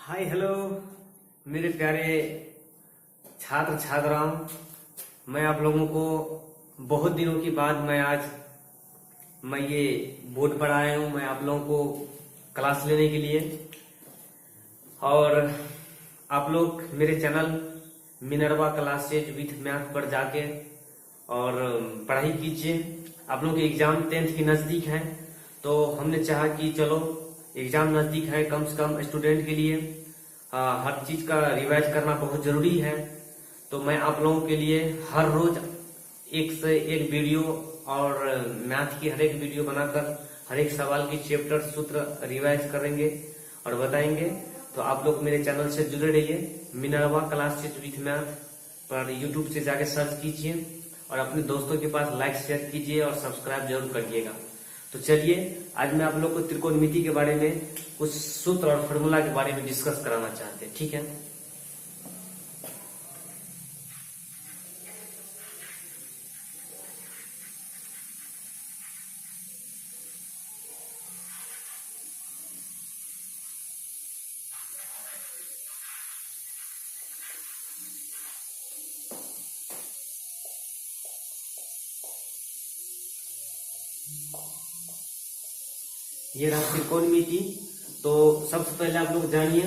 Hi hello मेरे प्यारे छात्र छात्राओं, मैं आप लोगों को बहुत दिनों के बाद मैं ये बोर्ड पर आया हूँ। मैं आप लोगों को क्लास लेने के लिए, और आप लोग मेरे channel Minerva classes with math पर जाके और पढ़ाई कीजिए। आप लोगों के एग्जाम 10th की नज़दीक है, तो हमने चाहा कि चलो एग्जाम नज़दीक है, कम से कम स्टूडेंट के लिए हर चीज़ का रिवाइज करना बहुत ज़रूरी है। तो मैं आप लोगों के लिए हर रोज एक से एक वीडियो और मैथ की हर एक वीडियो बनाकर हर एक सवाल की चैप्टर सूत्र रिवाइज करेंगे और बताएंगे। तो आप लोग मेरे चैनल से जुड़े रहिए। मिनरवा क्लासेज विथ मैथ पर यूट्यूब से जाके सर्च कीजिए और अपने दोस्तों के पास लाइक शेयर कीजिए और सब्सक्राइब जरूर करिएगा। तो चलिए, आज मैं आप लोग को त्रिकोणमिति के बारे में कुछ सूत्र और फॉर्मूला के बारे में डिस्कस कराना चाहते हैं, ठीक है। ये रहा त्रिकोणमिति। तो सबसे पहले आप लोग जानिए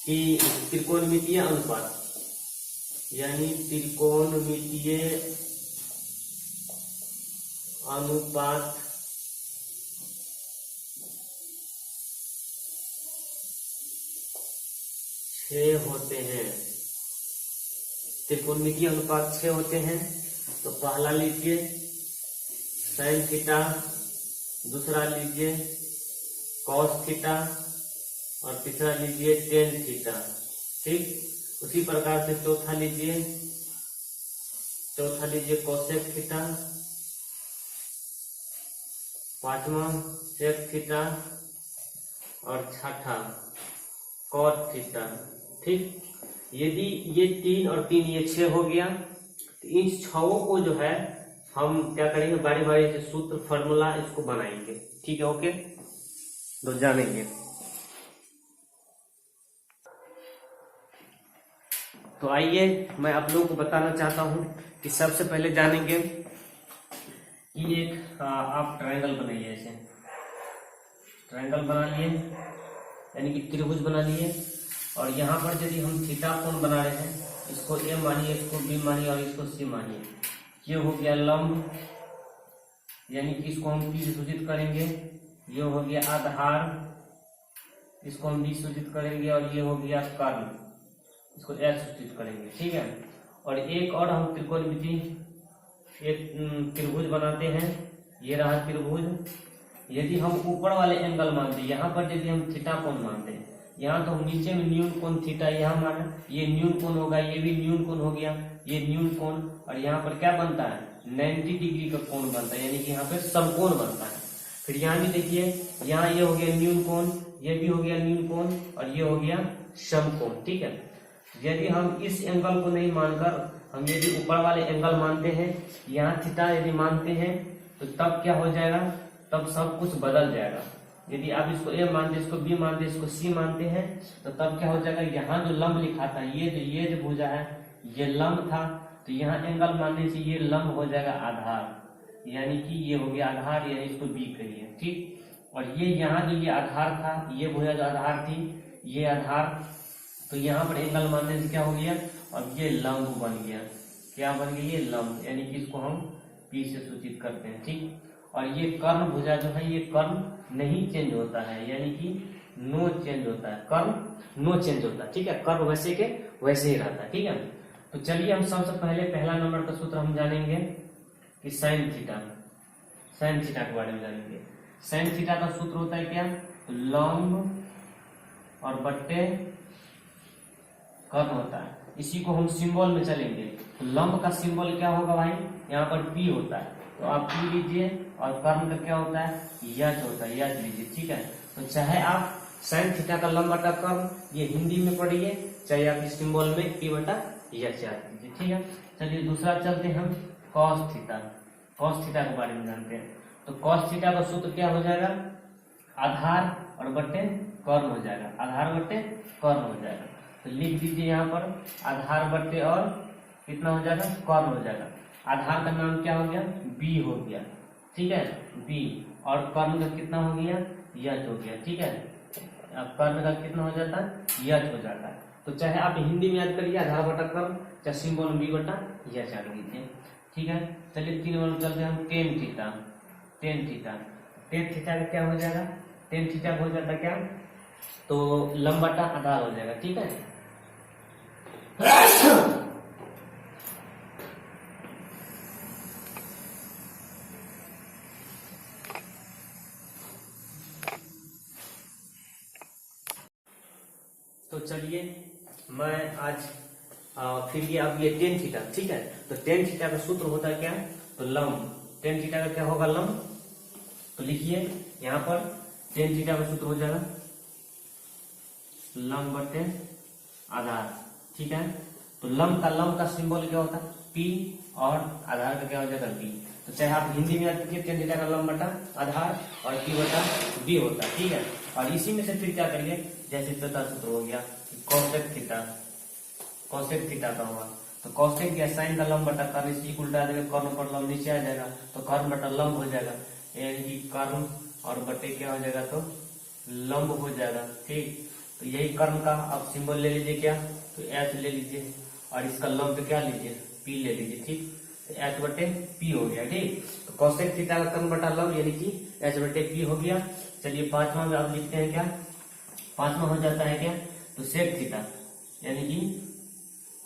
कि त्रिकोणमितीय अनुपात यानी त्रिकोणमितीय अनुपात छह होते हैं। त्रिकोणमितीय अनुपात 6 होते हैं। तो पहला लीजिए साइन थीटा, दूसरा लीजिए कॉस थीटा और तीसरा लीजिए टेन थीटा। ठीक उसी प्रकार से चौथा लीजिए कोसेक थीटा, पांचवा सेक थीटा और छठा कॉट थीटा। ठीक, यदि ये 3 और 3 ये 6 हो गया, तो इन 6 को जो है हम क्या करेंगे, बारी बारी से सूत्र फॉर्मूला इसको बनाएंगे। ठीक है, ओके, तो जानेंगे। तो आइए मैं आप लोगों को बताना चाहता हूं कि सबसे पहले जानेंगे कि एक आप ट्रायंगल बनाइए। ऐसे ट्रायंगल बना लिए, यानी कि त्रिभुज बना लिए, और यहाँ पर यदि हम थीटा कोण बना रहे हैं, इसको ए मानिए, इसको बी मानिए और इसको सी मानिए। ये हो गया लंब, यानी कि इसको हम पी से सूचित करेंगे। ये हो गया आधार, इसको हम बी सूचित करेंगे, और ये हो गया कर्ण, इसको एच सूचित करेंगे। ठीक है, और एक और हम त्रिकोणमिति एक त्रिभुज बनाते हैं। ये रहा त्रिभुज। यदि हम ऊपर वाले एंगल मानते हैं, यहाँ पर यदि हम थीटा कोण मानते हैं, यहाँ तो हम नीचे में न्यून कोण थीटा यहाँ माना, ये न्यून कोण होगा, ये भी न्यून कोण हो गया, ये न्यून कोण, और यहाँ पर क्या बनता है 90 डिग्री का कोण बनता है, यानी कि यहाँ पे समकोण बनता है। फिर यहाँ भी देखिए, यहाँ ये हो गया न्यून कोण, ये भी हो गया न्यून कोण, और ये हो गया समकोण। ठीक है, यदि हम इस एंगल को नहीं मानकर हम यदि ऊपर वाले एंगल मानते हैं, यहाँ थीटा यदि मानते हैं, तो तब क्या हो जाएगा, तब सब कुछ बदल जाएगा। यदि आप इसको ए मानते, इसको बी मानते, इसको सी मानते हैं, तो तब क्या हो जाएगा, यहाँ जो लंब लिखा था, ये जो भुजा है ये लंब था, तो यहाँ एंगल मानने से ये लंब हो जाएगा आधार, यानी कि ये हो गया आधार, यानी इसको बी कहिए। ठीक, और ये यहाँ जो ये आधार था, ये भुजा जो आधार थी, ये आधार, तो यहाँ पर एंगल मानने से क्या हो गया, और ये लंब बन गया। क्या बन गया, ये लंब, यानी कि इसको हम पी से सूचित करते हैं। ठीक, और ये कर्ण भुजा जो है, ये कर्ण नहीं चेंज होता है, यानी कि नो चेंज होता है, कर्ण नो चेंज होता है। ठीक है, कर्ण वैसे के वैसे ही रहता है। ठीक है, तो चलिए हम सबसे पहले पहला नंबर का सूत्र हम जानेंगे कि साइन थीटा के बारे में जानेंगे। साइन थीटा का सूत्र होता है क्या, लंब और बट्टे कर्ण होता है। इसी को हम सिंबल में चलेंगे, तो लंब का सिंबल क्या होगा भाई, यहाँ पर पी होता है, तो आप पी लीजिए, और कर्ण का क्या होता है, यच होता है, यच लीजिए। ठीक है, तो चाहे आप साइन थीटा का लंब बटा कर्ण ये हिंदी में पढ़िए, चाहे आप इस सिंबल में पी बटा यच याद कीजिए। ठीक है, चलिए दूसरा चलते हैं हम कॉस थीटा के बारे में जानते हैं। तो कॉस थीटा का सूत्र क्या हो जाएगा, आधार और बटे कॉर्न हो जाएगा, आधार बटे कॉर्न हो जाएगा। तो लिख दीजिए यहाँ पर आधार बटे और कितना हो जाएगा, कॉर्न हो जाएगा। आधार का नाम क्या हो गया, बी हो गया, ठीक है, बी, और कॉर्न का कितना हो गया, यच हो गया, ठीक है। अब कॉर्न का कितना हो जाता है, यच हो जाता है। तो चाहे आप हिंदी में याद करिए आधार बटा कॉर्न, चाहे सिंबल बी बटा यच याद कीजिए, ठीक है। चलिए 3 नंबर चलते हैं हम, tan theta. Tan theta, tan theta का क्या हो जाएगा, टेन थीटा हो जाता क्या, तो लंब बटा आधार हो जाएगा, ठीक है। तो चलिए मैं आज फिर ये अब ये टेन थीटा, ठीक है। तो टेन थीटा का सूत्र होता है क्या, तो लंब, टेन थीटा का क्या होगा, लंब। तो लिखिए यहाँ पर टेन थीटा का सूत्र हो जाएगा लंब बटे आधार, ठीक है। तो लंब का सिंबल क्या होता है, पी, और आधार का क्या हो जाएगा, बी। तो चाहे आप हिंदी में याद रखिए टेन थीटा का लंब बटा आधार और पी बटा बी होता है, ठीक है। और इसी में से फिर क्या करिए, जैसे चौथा सूत्र हो गया कॉसेक थीटा, कॉसेक थीटा का होगा। तो कॉसेक या साइन का लंब बटा कॉर्न, इसी को उल्टा देगा, कॉर्न पर लंब नीचे आ जाएगा, तो कॉर्न बटा लंब हो जाएगा, यानी कि कॉर्न और बटे क्या हो जाएगा, तो लंब हो जाएगा, ठीक। तो यही कॉर्न का आप सिंबल ले लीजिए क्या, तो एच ले लीजिए, और इसका लंब क्या लीजिए, पी ले लीजिए, ठीक। तो एच बटे पी हो गया, ठीक। तो कॉसेक थीटा का कॉर्न बटा लंब यानी कि एच बटे पी हो गया। चलिए पांचवा में आप लिखते हैं क्या, पांचवा हो जाता है क्या, तो सेक थीटा, यानी कि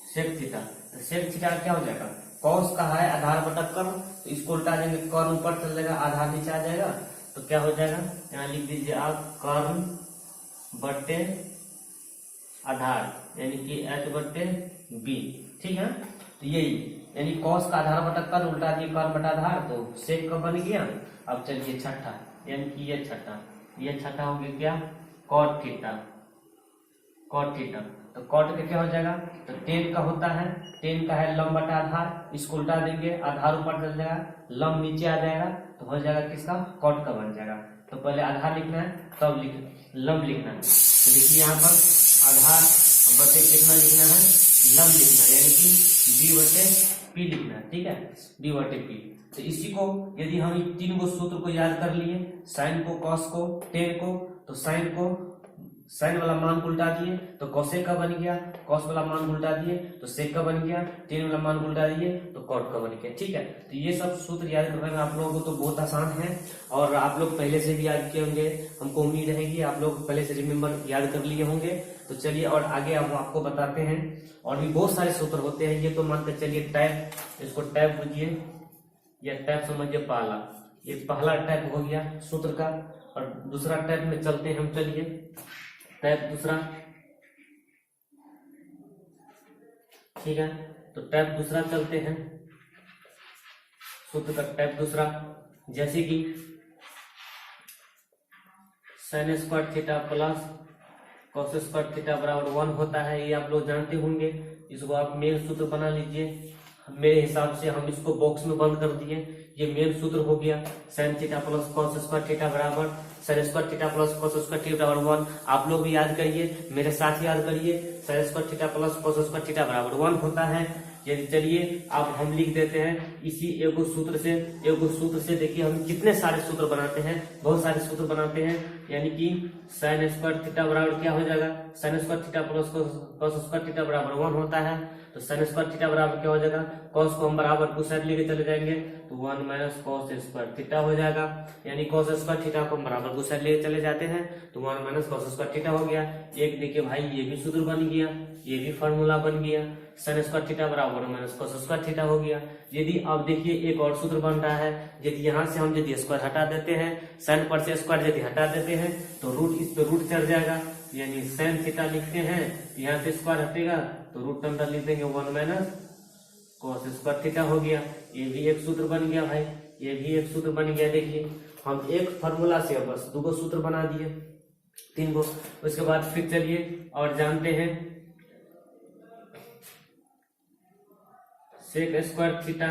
सेक थीटा। तो सेक थीटा क्या हो जाएगा, कॉस का है आधार बटा कॉर्न, तो इसको उल्टा देंगे, कॉर्न ऊपर चल जाएगा, आधार नीचे आ जाएगा, तो क्या हो जाएगा, यहाँ लिख दीजिए आप कॉर्न बटे आधार, यानी कि एच बटे बी, ठीक है। तो यही यानी कॉस का आधार बटा कॉर्न, उल्टा दिए कॉर्न बटा आधार, तो सेक का बन गया। अब चलिए छठा, यानी कि ये छठा हो गया क्या, कॉट थीटा, कॉट थीटा। तो कॉट का क्या हो जाएगा, तो टेन का होता है, टेन का है लंब बटा आधार, इसको उल्टा देंगे, आधार ऊपर चल जाएगा, लंब नीचे आ जाएगा, तो हो जाएगा किसका, कॉट का बन जाएगा। तो पहले आधार लिखना है, तब लंब लिखना है। तो देखिए यहाँ पर आधार बटे कितना लिखना है, लंब लिखना है, यानी कि बी बटे पी लिखना है, ठीक है, बी बटे पी। तो इसी को यदि हम तीन गो सूत्र को याद कर लिए, साइन को, कॉस को, टेन को, तो साइन वाला मान उल्टा दिए तो कोसेक का बन गया, कॉस वाला मान उल्टा दिए तो सेक का बन गया, टेन वाला मान उल्टा दिए तो कॉट का बन गया, ठीक है। तो ये सब सूत्र याद करने में आप लोगों को तो बहुत आसान है, और आप लोग पहले से भी याद किए होंगे, हमको उम्मीद रहेगी आप लोग पहले से रिमेम्बर याद कर लिए होंगे। तो चलिए और आगे हम आपको बताते हैं, और भी बहुत सारे सूत्र होते हैं। ये तो मानकर चलिए टैप, इसको टैप बुझिए या टैप समझिए, पहला, ये पहला टैप हो गया सूत्र का। और दूसरा टैप में चलते हैं हम, चलिए टैप दूसरा, ठीक है। तो टैप दूसरा चलते हैं, सूत्र का टैप दूसरा, जैसे कि sign square theta plus cos square theta बराबर 1 होता है, ये आप लोग जानते होंगे। इसको आप मेन सूत्र बना लीजिए। मेरे हिसाब से हम इसको बॉक्स में बंद कर दिए, ये मेन सूत्र हो गया। Sine theta plus cos square theta बराबर sine square theta plus cos square theta बराबर 1। आप लोग भी याद करिए, मेरे साथ याद करिए, sign square theta plus cos square theta बराबर 1 होता है। चलिए अब हम लिख देते हैं इसी एगो सूत्र से देखिए हम कितने सारे सूत्र बनाते हैं, बहुत सारे सूत्र बनाते हैं। यानी कि साइन स्क्वायर थीटा बराबर क्या हो जाएगा, sign square theta plus cos square theta बराबर 1 होता है। तो साइन स्क्वायर थीटा बराबर क्या हो जाएगा, कॉस को हम बराबर उस साइड लेके चले जाएंगे तो 1 माइनस कॉस स्क्वायर थीटा हो जाएगा। यानी कॉस स्क्वायर थीटा को हम बराबर उस साइड लेके चले जाते हैं तो 1 माइनस कॉस स्क्वायर थीटा हो गया। एक देखिए भाई ये भी सूत्र बन गया, ये भी फॉर्मूला बन गया, साइन स्क्वायर थीटा बराबर माइनस कॉस स्क्वायर थीटा हो गया। यदि आप देखिए एक और सूत्र बन रहा है, यदि यहाँ से हम यदि स्क्वायर हटा देते हैं, साइन पर से स्क्वायर यदि हटा देते हैं तो रूट, इस पे रूट चढ़ जाएगा, यानी साइन थीटा लिखते हैं, यहाँ से स्क्वायर हटेगा तो रूट अंदर लिख देंगे 1 माइनस कॉस स्क्वायर थीटा हो गया। ये भी एक सूत्र बन गया भाई, ये भी एक सूत्र बन गया। देखिए हम एक फॉर्मूला से बस 2 सूत्र बना दिए, 3 गो। उसके बाद फिर चलिए और जानते हैं सेक स्क्वायर थीटा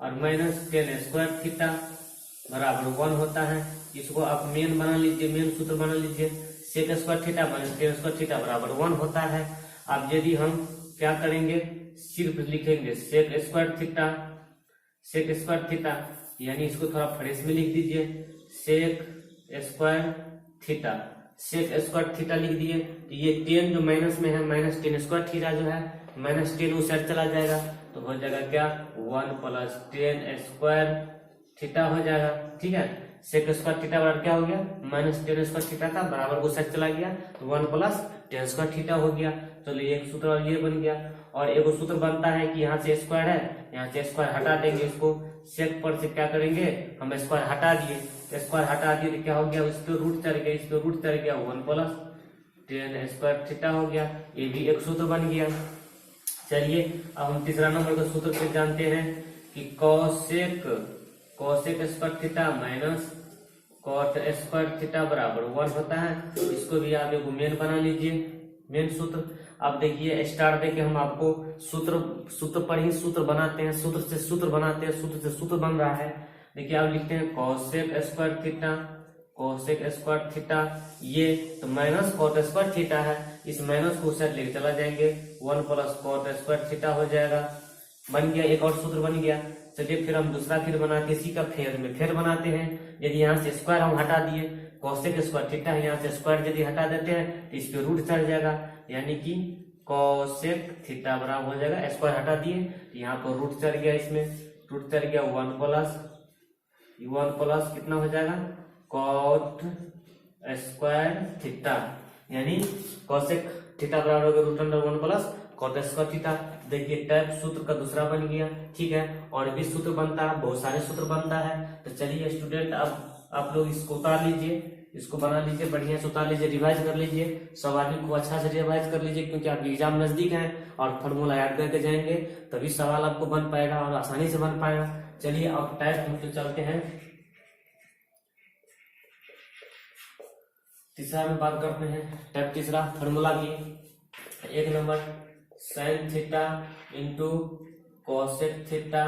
और माइनस टेन स्क्वायर थीटा बराबर 1 होता है। इसको आप मेन बना लीजिए, मेन सूत्र बना लीजिए। Sec square theta minus tan square theta बराबर 1 होता है। अब यदि हम क्या करेंगे, सिर्फ लिखेंगे सेक स्क्वायर थीटा, यानी इसको थोड़ा फ्रेश में लिख दीजिए, सेक स्क्वायर थीटा लिख दिए। तो ये 10 जो माइनस में है, माइनस टेन स्क्वायर थीटा जो है, माइनस 10 उस साइड चला जाएगा, तो हो जाएगा क्या 1 प्लस 10 स्क्वायर थीटा हो जाएगा। ठीक है, सेक स्क्वायर थीटा बराबर क्या हो गया, माइनस 10 स्क्वायर थीटा था, बराबर उस साइड चला गया, तो 1 प्लस 10 स्क्वायर थीटा हो गया। चलिए एक सूत्र और ये बन गया। और एक सूत्र बनता है कि यहाँ से स्क्वायर है, यहाँ से स्क्वायर हटा देंगे, इसको सेक पर से क्या करेंगे, हम स्क्वायर हटा दिए, स्क्वायर हटा दिए तो क्या हो गया, इस पे रूट चढ़ गया, इस पे रूट चढ़ गया, 1 प्लस 10 स्क्वायर थीटा हो गया। ये भी एक सूत्र बन गया। चलिए अब हम तीसरा नंबर का सूत्र फिर जानते हैं कि cosec square theta minus cot square theta बराबर 1 होता है। इसको भी आप एक मेन बना लीजिए, मेन सूत्र। अब देखिए स्टार देके हम आपको सूत्र पर ही सूत्र बनाते हैं, सूत्र से सूत्र बनाते हैं, सूत्र से सूत्र बन रहा है। देखिए आप लिखते हैं कोसेक स्क्वायर थीटा, ये तो माइनस कॉट स्क्वायर थीटा है, इस माइनस को साइड लेके चला जाएंगे, 1 प्लस कॉट स्क्वायर थीटा हो जाएगा। बन गया, एक और सूत्र बन गया। चलिए फिर हम दूसरा फिर बनाते हैं, इसी का फेर बनाते हैं। यदि यहाँ से स्क्वायर हम हटा दिए, कोसेक स्क्वायर थीटा है, यहाँ से स्क्वायर यदि हटा देते हैं तो इस पे रूट चढ़ जाएगा, यानी कि कोसेक थीटा बराबर हो जाएगा, स्क्वायर हटा दिए तो यहाँ पर रूट चढ़ गया, इसमें रूट चढ़ गया 1 प्लस कितना हो जाएगा, कॉट स्क्वायर थीटा, यानी कोसेक थीटा बराबर हो गया root under 1 plus cot square theta. देखिए टाइप सूत्र का दूसरा बन गया। ठीक है, और भी सूत्र बनता है, बहुत सारे सूत्र बनता है। तो चलिए स्टूडेंट अब आप लोग इसको उतार लीजिए, इसको बना लीजिए, बढ़िया से उतार लीजिए, रिवाइज कर लीजिए, सब आदमी को अच्छा से रिवाइज कर लीजिए, क्योंकि आपकी एग्जाम नजदीक है और फॉर्मूला याद करके जाएंगे तभी सवाल आपको बन पाएगा और आसानी से बन पाएगा। चलिए अब टाइप हम तो चलते हैं, तीसरा में बात करते हैं। टाइप तीसरा फॉर्मूला की 1 number sine theta into cosec theta,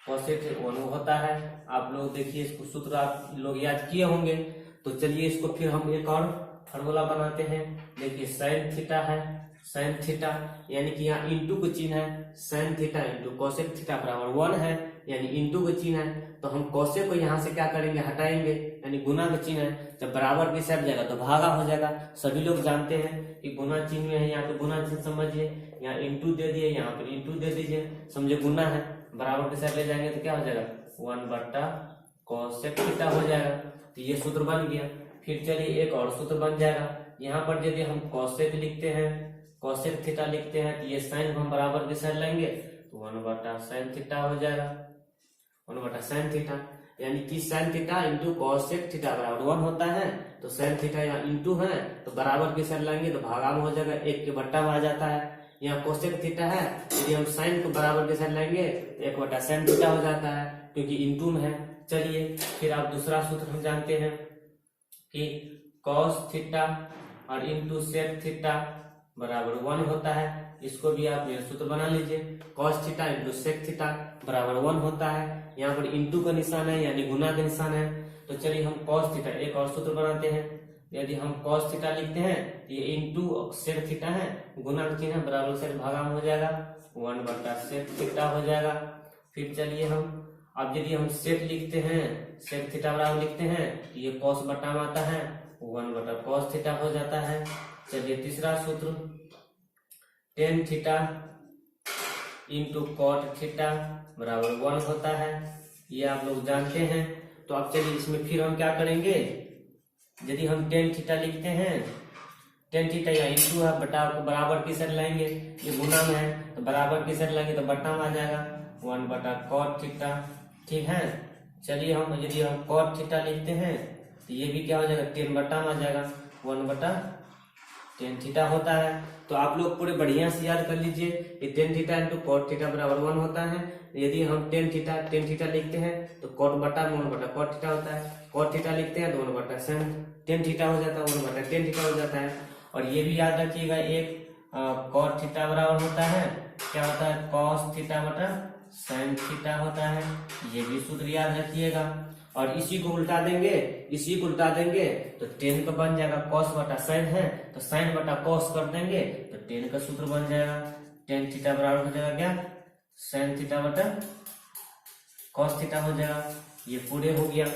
cosec 1 होता है। आप लोग देखिए इसको सूत्र आप लोग याद किए होंगे। तो चलिए इसको फिर हम एक और फॉर्मूला बनाते हैं। देखिए साइन थीटा है, साइन थीटा यानी कि यहाँ इंटू का चिन्ह है, sine theta into cosec theta बराबर 1 है, यानी इंटू का चिन्ह है। तो हम कोसेक को यहाँ से क्या करेंगे, हटाएंगे, यानी गुना का चिन्ह है। जब बराबर के साथ जाएगा तो भागा हो जाएगा। सभी लोग जानते हैं कि गुना चिन्ह में है, यहाँ पे गुना चिन्ह समझिए, यहाँ इंटू दे दिए, यहाँ पे इंटू दे दीजिए, समझे गुना है। बराबर के साथ ले जाएंगे तो क्या हो जाएगा, 1 बट्टा कोसेक थीटा हो जाएगा। तो ये सूत्र बन गया। फिर चलिए एक और सूत्र बन जाएगा। यहाँ पर यदि हम कोसेक लिखते हैं, कोसेक थीटा लिखते हैं, तो ये साइन हम बराबर के साथ लेंगे तो 1 बटा साइन थीटा हो जाएगा, 1 बटा साइन थीटा, यानी कि sine theta into cosec theta बराबर 1 होता है। तो साइन थीटा यहाँ इंटू है तो बराबर के साथ लेंगे तो भागा में हो जाएगा, 1 के बट्टा में आ जाता है। यहाँ कोसेक थीटा है, यदि हम साइन को बराबर के साथ लेंगे तो 1 बटा साइन थीटा हो जाता है, क्योंकि इंटू में है। चलिए फिर आप दूसरा सूत्र हम जानते हैं कि कॉस थीटा और इंटू सेक थीटा बराबर 1 होता है। इसको भी आप मेरा सूत्र बना लीजिए, cos theta into sec theta बराबर 1 होता है। यहाँ पर इंटू का निशान है, यानी गुना का निशान है। तो चलिए हम कॉस थीटा एक और सूत्र बनाते हैं। यदि हम कॉस थीटा लिखते हैं तो ये इंटू सेक थीटा है, गुना का चिन्ह है, बराबर से भागा में हो जाएगा, 1 बटा सेक थीटा हो जाएगा। फिर चलिए हम अब यदि हम सेक लिखते हैं, सेक थीटा बराबर लिखते हैं तो ये कॉस बटा में आता है, 1 बटा कॉस थीटा हो जाता है। चलिए तीसरा सूत्र tan theta into cot theta बराबर 1 होता है, ये आप लोग जानते हैं। तो अब चलिए इसमें फिर हम क्या करेंगे, यदि हम टेन थीटा लिखते हैं, टेन थीटा या इंटू है, बटा को बराबर की साइड लाएंगे, ये गुना में है तो बराबर की साइड लाएंगे तो बटा में आ जाएगा, 1 बटा कॉट थीटा। ठीक है, चलिए हम यदि हम कॉट थीटा लिखते हैं तो ये भी क्या हो जाएगा, 10 बटा में आ जाएगा, 1 बटा टेन थीटा होता है। तो आप लोग पूरे बढ़िया से याद कर लीजिए कि tan theta into cot theta बराबर 1 होता है। यदि हम टेन थीटा लिखते हैं तो कॉट बटा में 1 बटा कॉट थीटा होता है, कॉट थीटा लिखते हैं तो 1 बटा साइन टेन थीटा हो जाता है, 1 बटा टेन थीटा हो जाता है। और ये भी याद रखिएगा, एक कॉट थीटा बराबर होता है, क्या होता है, कॉस थीटा बटा साइन थीटा होता है, ये भी सूत्र याद रखिएगा। और इसी को उल्टा देंगे, इसी को उल्टा देंगे तो टेन का बन जाएगा कॉस बटा साइन है, तो साइन बटा कॉस कर देंगे तो टेन का सूत्र बन जाएगा। टेन थीटा बराबर हो जाएगा क्या, साइन थीटा बटा कॉस थीटा हो जाएगा। ये पूरे हो गया।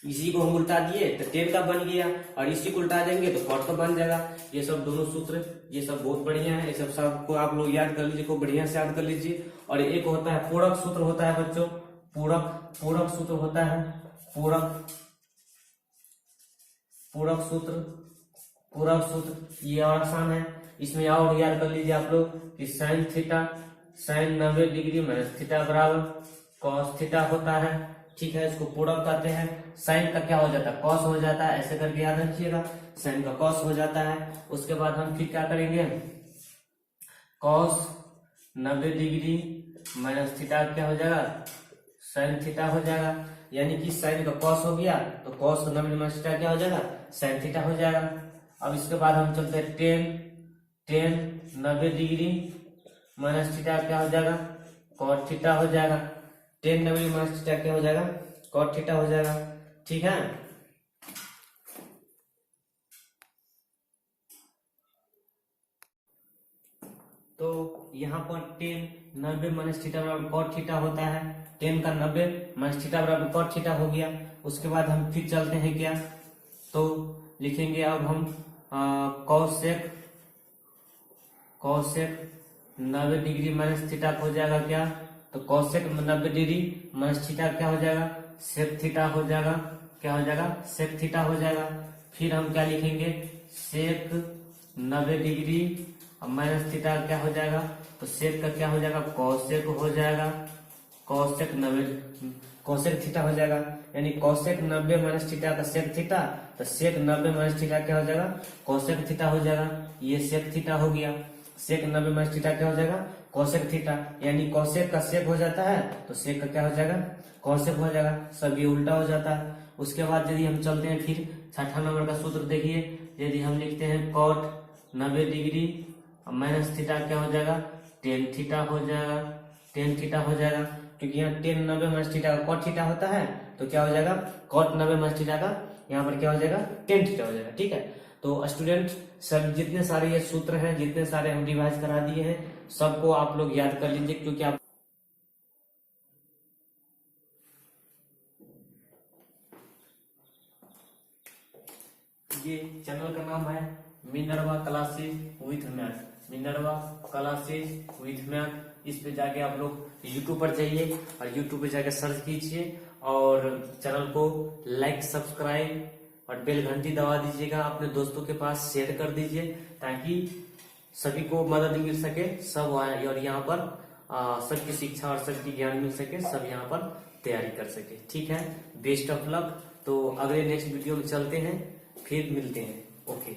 इसी को हम उल्टा दिए तो टेन का बन गया, और इसी को उल्टा देंगे तो कॉट का बन जाएगा। ये सब दोनों सूत्र ये सब बहुत बढ़िया है, ये सब सबको आप लोग याद कर लीजिए, को बढ़िया से याद कर लीजिए। और एक होता है पूरक सूत्र होता है बच्चों, पूरक सूत्र होता है, पूरक सूत्र ये और आसान है। इसमें और याद कर लीजिए आप लोग कि sine theta, sine 90 degree minus theta बराबर कॉस थीटा होता है। ठीक है, इसको पूरक कहते हैं। साइन का क्या हो जाता है, कॉस हो जाता है, ऐसे करके याद रखिएगा, साइन का कॉस हो जाता है। उसके बाद हम फिर क्या करेंगे, कॉस 90 डिग्री माइनस थीटा क्या हो जाएगा, साइन थीटा हो जाएगा। यानी कि साइन का कॉस हो गया तो कॉस 90 माइनस थीटा क्या हो जाएगा, साइन थीटा हो जाएगा। अब इसके बाद हम चलते हैं टेन 90 डिग्री माइनस थीटा क्या हो जाएगा, कॉट थीटा हो जाएगा। टेन 90 माइनस थीटा क्या हो जाएगा, कॉट थीटा हो जाएगा। ठीक है, तो यहाँ पर टेन 90 माइनस थीटा बराबर कॉट थीटा होता है। टेन का 90 माइनस थीटा बराबर कॉट थीटा हो गया। उसके बाद हम फिर चलते हैं क्या, तो लिखेंगे अब हम कॉसेक 90 डिग्री माइनस थीटा हो जाएगा क्या, तो कॉसेक 90 डिग्री माइनस थीटा क्या हो जाएगा, सेक थीटा हो जाएगा। क्या हो जाएगा, सेक थीटा हो जाएगा। फिर हम क्या लिखेंगे, सेक 90 डिग्री माइनस थीटा क्या हो जाएगा, तो सेक का क्या हो जाएगा, कॉसेक हो जाएगा। कॉसेक थीटा हो जाएगा। यानी कॉसेक 90 माइनस थीटा का सेक थीटा, तो सेक 90 माइनस थीटा क्या हो जाएगा, कॉसेक थीटा हो जाएगा। ये सेक थीटा हो गया। सेक 90 माइनस थीटा क्या हो जाएगा, कॉसेक थीटा। यानी कॉसेक का सेक हो जाता है तो सेक का क्या हो जाएगा, कॉसेक हो जाएगा। सब ये उल्टा हो जाता है। उसके बाद यदि हम चलते हैं फिर छठा नंबर का सूत्र देखिए, यदि हम लिखते हैं कॉट 90 डिग्री माइनस थीटा क्या हो जाएगा, टेन थीटा हो जाएगा। टेन थीटा हो जाएगा क्योंकि यहाँ टेन 90 माइनस थीटा का कॉट थीटा होता है, तो क्या हो जाएगा, कॉट 90 माइनस थीटा का यहाँ पर क्या हो जाएगा, टेन थीटा हो जाएगा। ठीक है, तो स्टूडेंट सब जितने सारे ये सूत्र हैं, जितने सारे हम रिवाइज करा दिए हैं, सबको आप लोग याद कर लीजिए, क्योंकि आप ये चैनल का नाम है Minerva classes with math, Minerva classes with math. इस पे जाके आप लोग यूट्यूब पर जाइए और यूट्यूब पे जाके सर्च कीजिए और चैनल को लाइक सब्सक्राइब और बेल घंटी दबा दीजिएगा। अपने दोस्तों के पास शेयर कर दीजिए ताकि सभी को मदद मिल सके, सब और यहाँ पर सबकी शिक्षा और सबकी ज्ञान मिल सके, सब यहाँ पर तैयारी कर सके। ठीक है, बेस्ट ऑफ लक। तो अगले नेक्स्ट वीडियो में चलते हैं, फिर मिलते हैं। ओके।